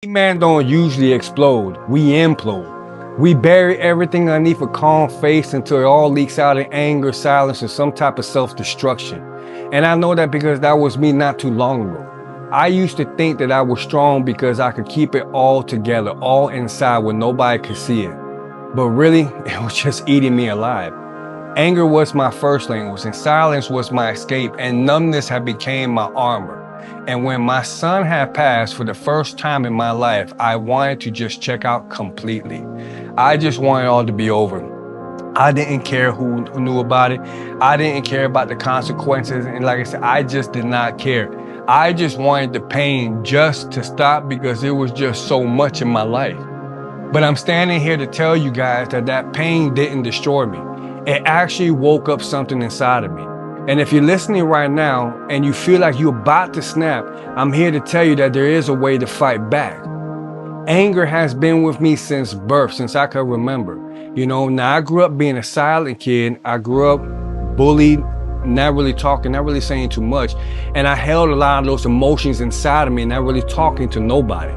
Man don't usually explode, we implode. We bury everything underneath a calm face until it all leaks out in anger, silence, and some type of self-destruction. And I know that because that was me not too long ago. I used to think that I was strong because I could keep it all together, all inside where nobody could see it. But really, it was just eating me alive. Anger was my first language, and silence was my escape, and numbness had become my armor. And when my son had passed for the first time in my life, I wanted to just check out completely. I just wanted it all to be over. I didn't care who knew about it. I didn't care about the consequences. And like I said, I just did not care. I just wanted the pain just to stop because it was just so much in my life. But I'm standing here to tell you guys that that pain didn't destroy me. It actually woke up something inside of me. And if you're listening right now and you feel like you're about to snap, I'm here to tell you that there is a way to fight back. Anger has been with me since birth, since I can remember. Now I grew up being a silent kid. I grew up bullied, not really talking, not really saying too much. And I held a lot of those emotions inside of me, not really talking to nobody,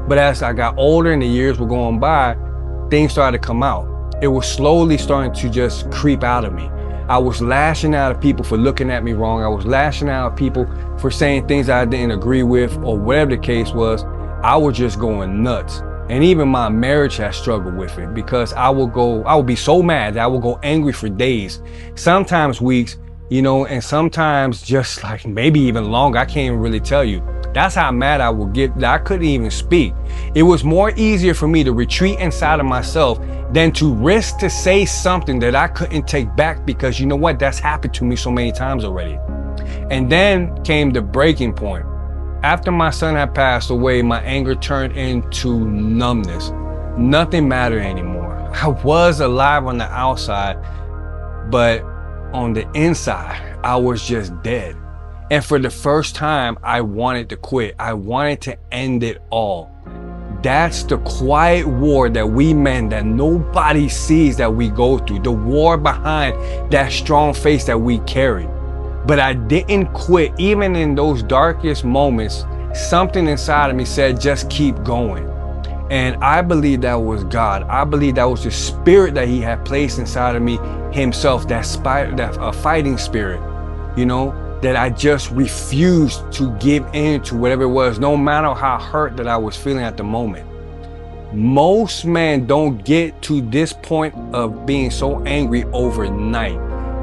But as I got older and the years were going by, things started to come out. It was slowly starting to just creep out of me. I was lashing out at people for looking at me wrong. I was lashing out at people for saying things I didn't agree with, or whatever the case was. I was just going nuts. And even my marriage has struggled with it because I would be so mad that I would go angry for days, sometimes weeks, and sometimes just like maybe even longer. I can't even really tell you. That's how mad I would get that I couldn't even speak. It was more easier for me to retreat inside of myself than to risk to say something that I couldn't take back because you know what? That's happened to me so many times already. And then came the breaking point. After my son had passed away, my anger turned into numbness. Nothing mattered anymore. I was alive on the outside, but on the inside, I was just dead. And for the first time, I wanted to quit. I wanted to end it all. That's the quiet war that we men, that nobody sees, that we go through. The war behind that strong face that we carry. But I didn't quit. Even in those darkest moments, something inside of me said, just keep going. And I believe that was God. I believe that was the spirit that he had placed inside of me himself, that fighting spirit, that I just refused to give in to whatever it was, no matter how hurt that I was feeling at the moment. Most men don't get to this point of being so angry overnight.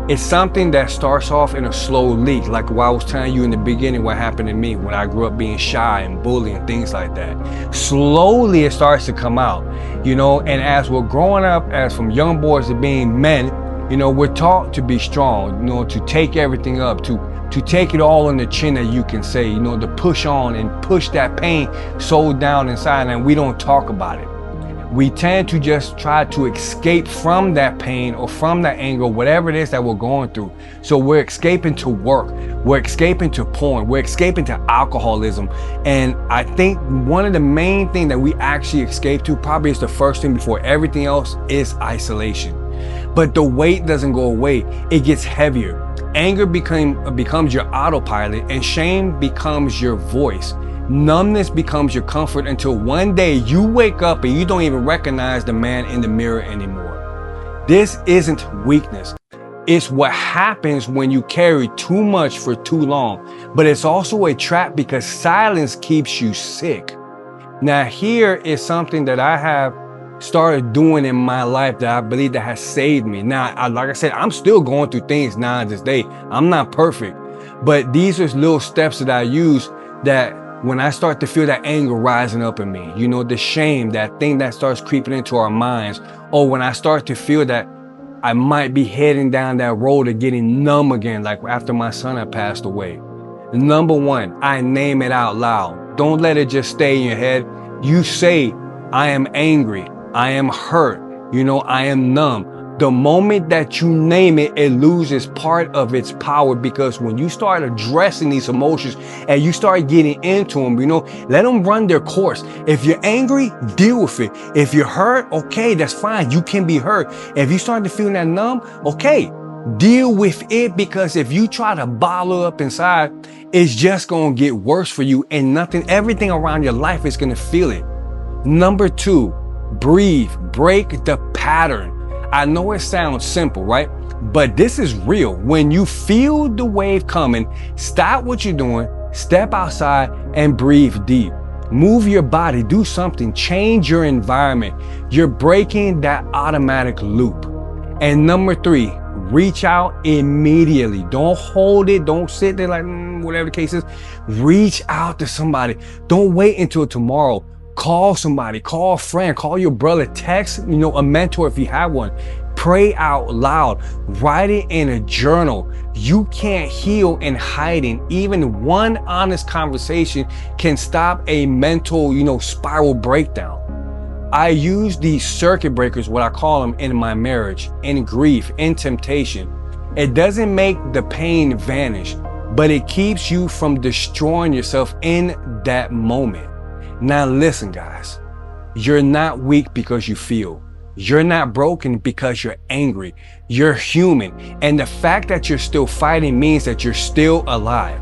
It's something that starts off in a slow leak, like what I was telling you in the beginning, what happened to me when I grew up being shy and bullied and things like that. Slowly it starts to come out, and as we're growing up, as from young boys to being men, we're taught to be strong, to take everything up, to take it all on the chin, that you can say, to push on and push that pain so down inside, and we don't talk about it. We tend to just try to escape from that pain or from that anger, whatever it is that we're going through. So we're escaping to work, we're escaping to porn, we're escaping to alcoholism. And I think one of the main things that we actually escape to, probably is the first thing before everything else, is isolation. But the weight doesn't go away, it gets heavier. Anger becomes your autopilot, and shame becomes your voice. Numbness becomes your comfort until one day you wake up and you don't even recognize the man in the mirror anymore. This isn't weakness. It's what happens when you carry too much for too long. But it's also a trap because silence keeps you sick. Now here is something that I have started doing in my life that I believe that has saved me. Now, like I said, I'm still going through things now this day. I'm not perfect, but these are little steps that I use that when I start to feel that anger rising up in me, the shame, that thing that starts creeping into our minds, or when I start to feel that I might be heading down that road of getting numb again, like after my son had passed away. Number one, I name it out loud. Don't let it just stay in your head. You say, I am angry, I am hurt, I am numb. The moment that you name it, it loses part of its power, because when you start addressing these emotions and you start getting into them, let them run their course. If you're angry, deal with it. If you're hurt, okay, that's fine. You can be hurt. If you start to feel that numb, okay, Deal with it, because if you try to bottle up inside, it's just gonna get worse for you, and everything around your life is gonna feel it. Number 2, breathe, break the pattern. I know it sounds simple, right? But this is real. When you feel the wave coming, stop what you're doing, step outside and breathe deep. Move your body, do something, change your environment. You're breaking that automatic loop. And number 3, reach out immediately. Don't hold it. Don't sit there like whatever the case is. Reach out to somebody. Don't wait until tomorrow. Call somebody, call a friend, call your brother, text, a mentor if you have one. Pray out loud, write it in a journal. You can't heal in hiding. Even one honest conversation can stop a mental, spiral breakdown. I use these circuit breakers, what I call them, in my marriage, in grief, in temptation. It doesn't make the pain vanish, but it keeps you from destroying yourself in that moment. Now listen, guys, you're not weak because you feel. You're not broken because you're angry. You're human. And the fact that you're still fighting means that you're still alive.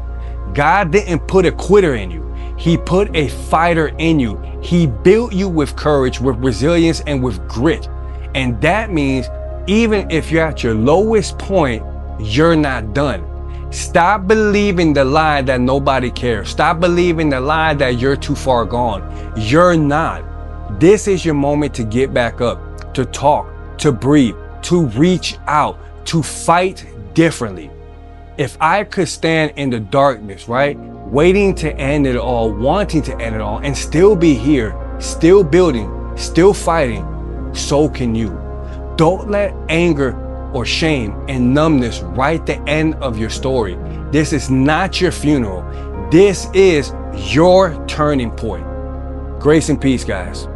God didn't put a quitter in you. He put a fighter in you. He built you with courage, with resilience, and with grit. And that means even if you're at your lowest point, you're not done. Stop believing the lie that nobody cares. Stop believing the lie that you're too far gone. You're not. This is your moment to get back up, to talk, to breathe, to reach out, to fight differently. If I could stand in the darkness, right, waiting to end it all, wanting to end it all, and still be here, still building, still fighting, so can you. Don't let anger or shame and numbness write the end of your story. This is not your funeral. This is your turning point. Grace and peace, guys.